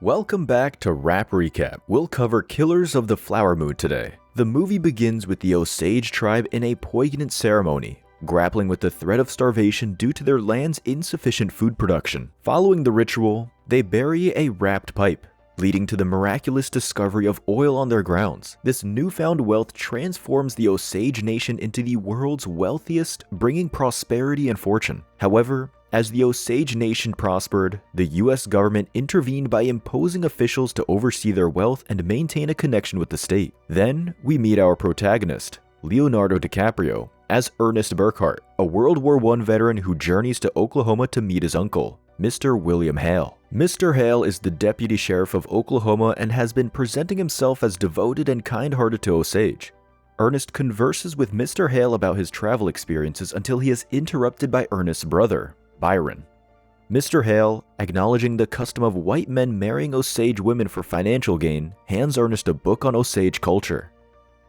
Welcome back to Rap Recap. We'll cover Killers of the Flower Moon today. The movie begins with the Osage tribe in a poignant ceremony, grappling with the threat of starvation due to their land's insufficient food production. Following the ritual, they bury a wrapped pipe, leading to the miraculous discovery of oil on their grounds. This newfound wealth transforms the Osage Nation into the world's wealthiest, bringing prosperity and fortune. However, as the Osage Nation prospered, the US government intervened by imposing officials to oversee their wealth and maintain a connection with the state. Then, we meet our protagonist, Leonardo DiCaprio, as Ernest Burkhart, a World War I veteran who journeys to Oklahoma to meet his uncle, Mr. William Hale. Mr. Hale is the deputy sheriff of Oklahoma and has been presenting himself as devoted and kind-hearted to Osage. Ernest converses with Mr. Hale about his travel experiences until he is interrupted by Ernest's brother, Byron. Mr. Hale, acknowledging the custom of white men marrying Osage women for financial gain, hands Ernest a book on Osage culture.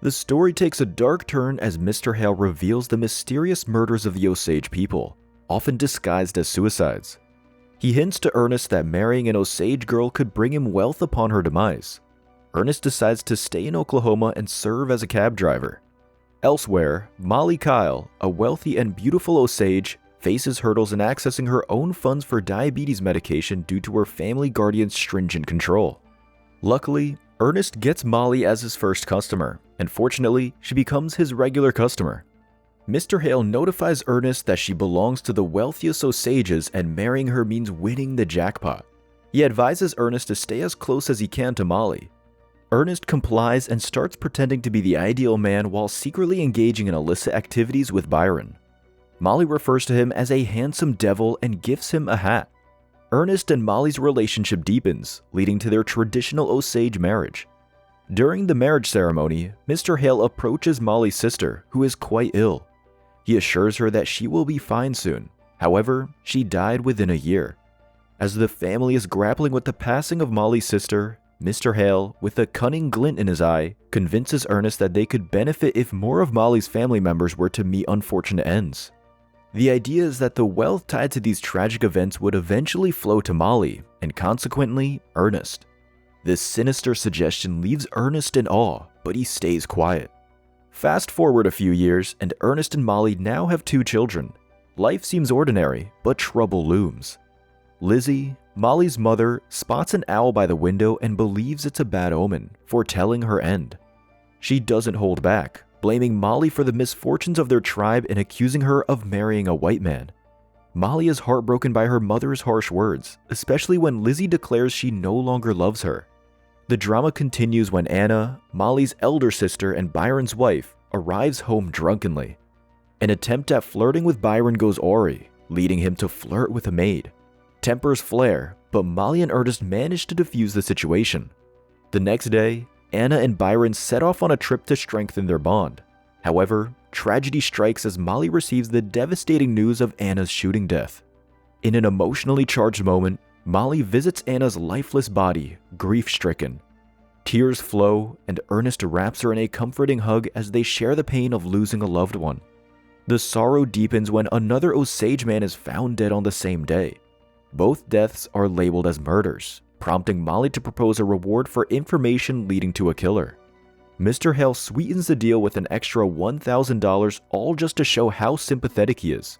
The story takes a dark turn as Mr. Hale reveals the mysterious murders of the Osage people, often disguised as suicides. He hints to Ernest that marrying an Osage girl could bring him wealth upon her demise. Ernest decides to stay in Oklahoma and serve as a cab driver. Elsewhere, Molly Kyle, a wealthy and beautiful Osage, faces hurdles in accessing her own funds for diabetes medication due to her family guardian's stringent control. Luckily, Ernest gets Molly as his first customer, and fortunately, she becomes his regular customer. Mr. Hale notifies Ernest that she belongs to the wealthiest Osages and marrying her means winning the jackpot. He advises Ernest to stay as close as he can to Molly. Ernest complies and starts pretending to be the ideal man while secretly engaging in illicit activities with Byron. Molly refers to him as a handsome devil and gifts him a hat. Ernest and Molly's relationship deepens, leading to their traditional Osage marriage. During the marriage ceremony, Mr. Hale approaches Molly's sister, who is quite ill. He assures her that she will be fine soon. However, she died within a year. As the family is grappling with the passing of Molly's sister, Mr. Hale, with a cunning glint in his eye, convinces Ernest that they could benefit if more of Molly's family members were to meet unfortunate ends. The idea is that the wealth tied to these tragic events would eventually flow to Molly, and consequently, Ernest. This sinister suggestion leaves Ernest in awe, but he stays quiet. Fast forward a few years, and Ernest and Molly now have 2 children. Life seems ordinary, but trouble looms. Lizzie, Molly's mother, spots an owl by the window and believes it's a bad omen, foretelling her end. She doesn't hold back, blaming Molly for the misfortunes of their tribe and accusing her of marrying a white man. Molly is heartbroken by her mother's harsh words, especially when Lizzie declares she no longer loves her. The drama continues when Anna, Molly's elder sister and Byron's wife, arrives home drunkenly. An attempt at flirting with Byron goes awry, leading him to flirt with a maid. Tempers flare, but Molly and Ernest manage to defuse the situation. The next day, Anna and Byron set off on a trip to strengthen their bond. However, tragedy strikes as Molly receives the devastating news of Anna's shooting death. In an emotionally charged moment, Molly visits Anna's lifeless body, grief-stricken. Tears flow, and Ernest wraps her in a comforting hug as they share the pain of losing a loved one. The sorrow deepens when another Osage man is found dead on the same day. Both deaths are labeled as murders, prompting Molly to propose a reward for information leading to a killer. Mr. Hale sweetens the deal with an extra $1,000, all just to show how sympathetic he is.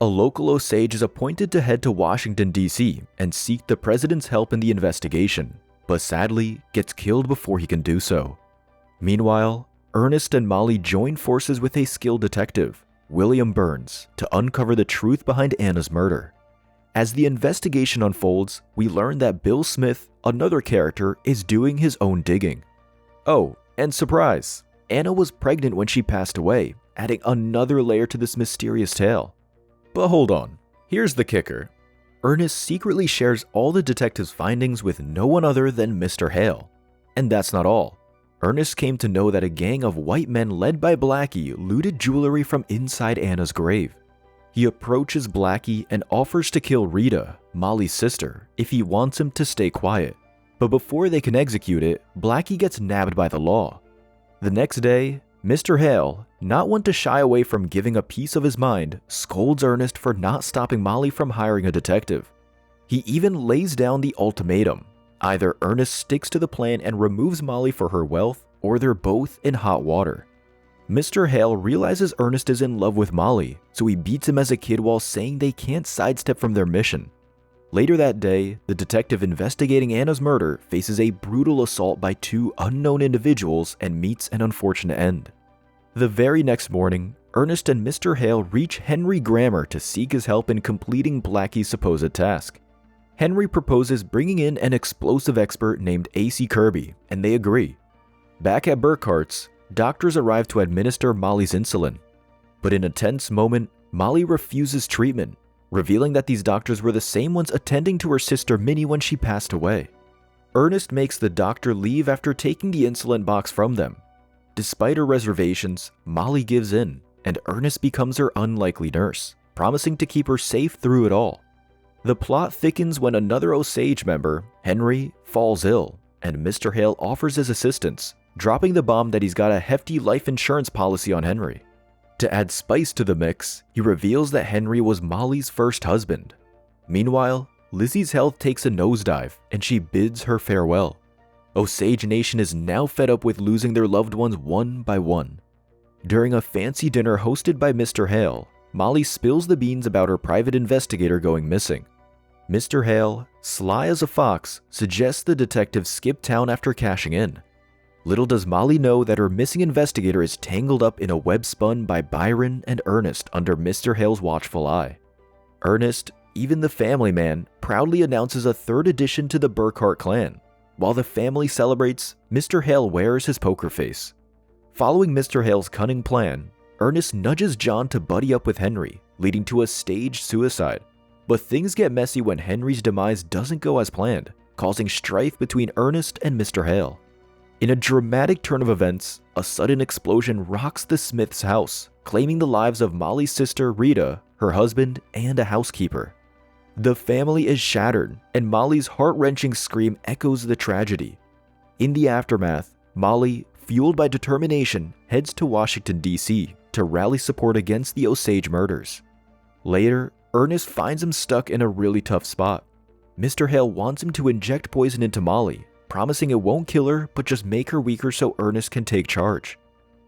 A local Osage is appointed to head to Washington, D.C. and seek the president's help in the investigation, but sadly gets killed before he can do so. Meanwhile, Ernest and Molly join forces with a skilled detective, William Burns, to uncover the truth behind Anna's murder. As the investigation unfolds, we learn that Bill Smith, another character, is doing his own digging. Oh, and surprise! Anna was pregnant when she passed away, adding another layer to this mysterious tale. But hold on, here's the kicker. Ernest secretly shares all the detective's findings with no one other than Mr. Hale. And that's not all. Ernest came to know that a gang of white men led by Blackie looted jewelry from inside Anna's grave. He approaches Blackie and offers to kill Rita, Molly's sister, if he wants him to stay quiet. But before they can execute it, Blackie gets nabbed by the law. The next day, Mr. Hale, not one to shy away from giving a piece of his mind, scolds Ernest for not stopping Molly from hiring a detective. He even lays down the ultimatum: Either Ernest sticks to the plan and removes Molly for her wealth, or they're both in hot water. Mr. Hale realizes Ernest is in love with Molly, so he beats him as a kid while saying they can't sidestep from their mission. Later that day, the detective investigating Anna's murder faces a brutal assault by two unknown individuals and meets an unfortunate end. The very next morning, Ernest and Mr. Hale reach Henry Grammer to seek his help in completing Blackie's supposed task. Henry proposes bringing in an explosive expert named A.C. Kirby, and they agree. Back at Burkhart's, doctors arrive to administer Molly's insulin. But in a tense moment, Molly refuses treatment, revealing that these doctors were the same ones attending to her sister Minnie when she passed away. Ernest makes the doctor leave after taking the insulin box from them. Despite her reservations, Molly gives in, and Ernest becomes her unlikely nurse, promising to keep her safe through it all. The plot thickens when another Osage member, Henry, falls ill, and Mr. Hale offers his assistance, dropping the bomb that he's got a hefty life insurance policy on Henry. To add spice to the mix, he reveals that Henry was Molly's first husband. Meanwhile, Lizzie's health takes a nosedive, and she bids her farewell. Osage Nation is now fed up with losing their loved ones one by one. During a fancy dinner hosted by Mr. Hale, Molly spills the beans about her private investigator going missing. Mr. Hale, sly as a fox, suggests the detective skip town after cashing in. Little does Molly know that her missing investigator is tangled up in a web spun by Byron and Ernest under Mr. Hale's watchful eye. Ernest, even the family man, proudly announces a third addition to the Burkhart clan. While the family celebrates, Mr. Hale wears his poker face. Following Mr. Hale's cunning plan, Ernest nudges John to buddy up with Henry, leading to a staged suicide. But things get messy when Henry's demise doesn't go as planned, causing strife between Ernest and Mr. Hale. In a dramatic turn of events, a sudden explosion rocks the Smiths' house, claiming the lives of Molly's sister Rita, her husband, and a housekeeper. The family is shattered, and Molly's heart-wrenching scream echoes the tragedy. In the aftermath, Molly, fueled by determination, heads to Washington, D.C. to rally support against the Osage murders. Later, Ernest finds him stuck in a really tough spot. Mr. Hale wants him to inject poison into Molly, promising it won't kill her but just make her weaker so Ernest can take charge.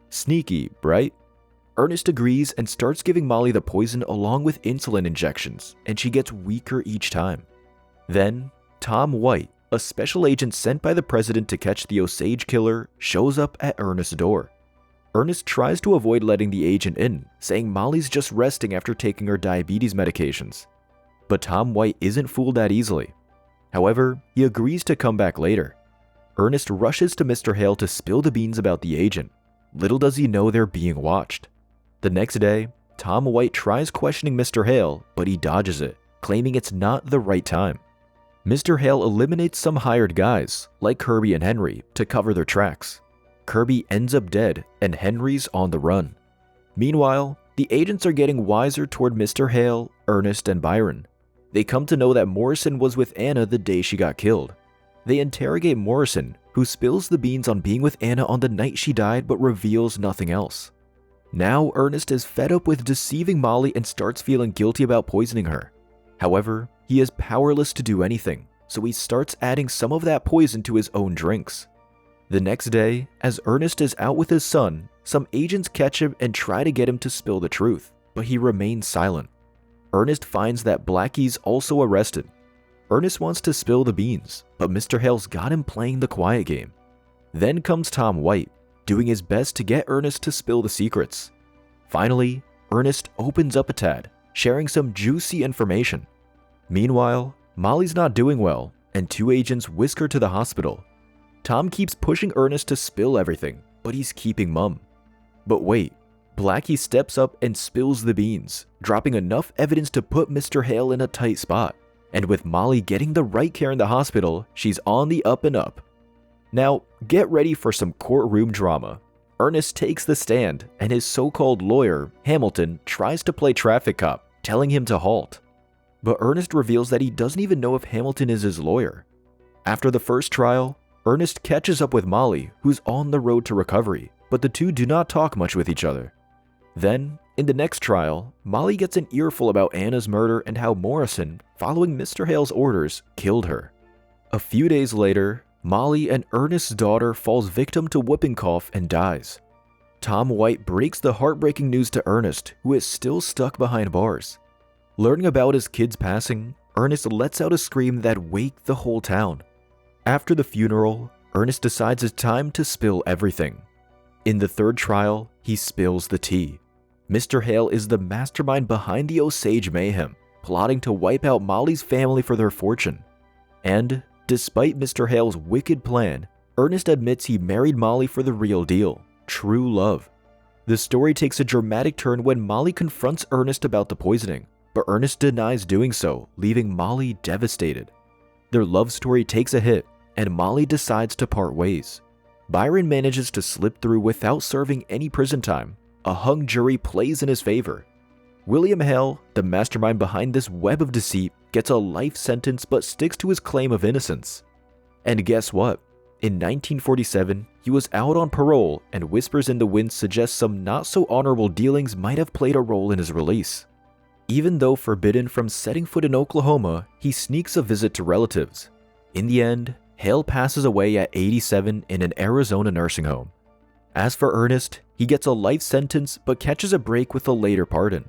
Sneaky, right? Ernest agrees and starts giving Molly the poison along with insulin injections, and she gets weaker each time. Then, Tom White, a special agent sent by the president to catch the Osage killer, shows up at Ernest's door. Ernest tries to avoid letting the agent in, saying Molly's just resting after taking her diabetes medications. But Tom White isn't fooled that easily. However, he agrees to come back later. Ernest rushes to Mr. Hale to spill the beans about the agent. Little does he know they're being watched. The next day, Tom White tries questioning Mr. Hale, but he dodges it, claiming it's not the right time. Mr. Hale eliminates some hired guys, like Kirby and Henry, to cover their tracks. Kirby ends up dead, and Henry's on the run. Meanwhile, the agents are getting wiser toward Mr. Hale, Ernest, and Byron. They come to know that Morrison was with Anna the day she got killed. They interrogate Morrison, who spills the beans on being with Anna on the night she died but reveals nothing else. Now Ernest is fed up with deceiving Molly and starts feeling guilty about poisoning her. However, he is powerless to do anything, so he starts adding some of that poison to his own drinks. The next day, as Ernest is out with his son, some agents catch him and try to get him to spill the truth, but he remains silent. Ernest finds that Blackie's also arrested. Ernest wants to spill the beans, but Mr. Hale's got him playing the quiet game. Then comes Tom White, doing his best to get Ernest to spill the secrets. Finally, Ernest opens up a tad, sharing some juicy information. Meanwhile, Molly's not doing well, and two agents whisk her to the hospital. Tom keeps pushing Ernest to spill everything, but he's keeping mum. But wait, Blackie steps up and spills the beans, dropping enough evidence to put Mr. Hale in a tight spot. And with Molly getting the right care in the hospital, she's on the up and up. Now, get ready for some courtroom drama. Ernest takes the stand, and his so-called lawyer, Hamilton, tries to play traffic cop, telling him to halt. But Ernest reveals that he doesn't even know if Hamilton is his lawyer. After the first trial, Ernest catches up with Molly, who's on the road to recovery, but the two do not talk much with each other. Then, in the next trial, Molly gets an earful about Anna's murder and how Morrison, following Mr. Hale's orders, killed her. A few days later, Molly and Ernest's daughter falls victim to whooping cough and dies. Tom White breaks the heartbreaking news to Ernest, who is still stuck behind bars. Learning about his kid's passing, Ernest lets out a scream that wakes the whole town. After the funeral, Ernest decides it's time to spill everything. In the third trial, he spills the tea. Mr. Hale is the mastermind behind the Osage mayhem, plotting to wipe out Molly's family for their fortune. And, despite Mr. Hale's wicked plan, Ernest admits he married Molly for the real deal, true love. The story takes a dramatic turn when Molly confronts Ernest about the poisoning, but Ernest denies doing so, leaving Molly devastated. Their love story takes a hit, and Molly decides to part ways. Byron manages to slip through without serving any prison time. A hung jury plays in his favor. William Hale, the mastermind behind this web of deceit, gets a life sentence but sticks to his claim of innocence. And guess what? In 1947, he was out on parole, and whispers in the wind suggest some not so honorable dealings might have played a role in his release. Even though forbidden from setting foot in Oklahoma, he sneaks a visit to relatives. In the end, Hale passes away at 87 in an Arizona nursing home. As for Ernest, he gets a life sentence but catches a break with a later pardon.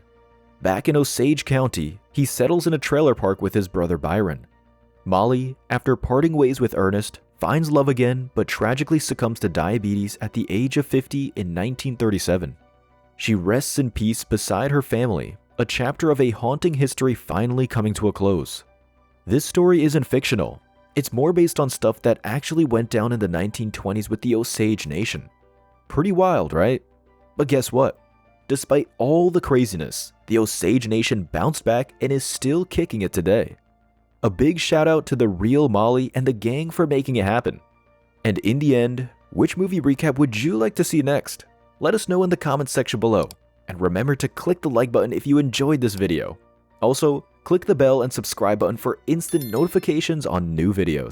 Back in Osage County, he settles in a trailer park with his brother Byron. Molly, after parting ways with Ernest, finds love again but tragically succumbs to diabetes at the age of 50 in 1937. She rests in peace beside her family, a chapter of a haunting history finally coming to a close. This story isn't fictional. It's more based on stuff that actually went down in the 1920s with the Osage Nation. Pretty wild, right? But guess what? Despite all the craziness, the Osage Nation bounced back and is still kicking it today. A big shout out to the real Molly and the gang for making it happen. And in the end, which movie recap would you like to see next? Let us know in the comments section below. And remember to click the like button if you enjoyed this video. Also, click the bell and subscribe button for instant notifications on new videos.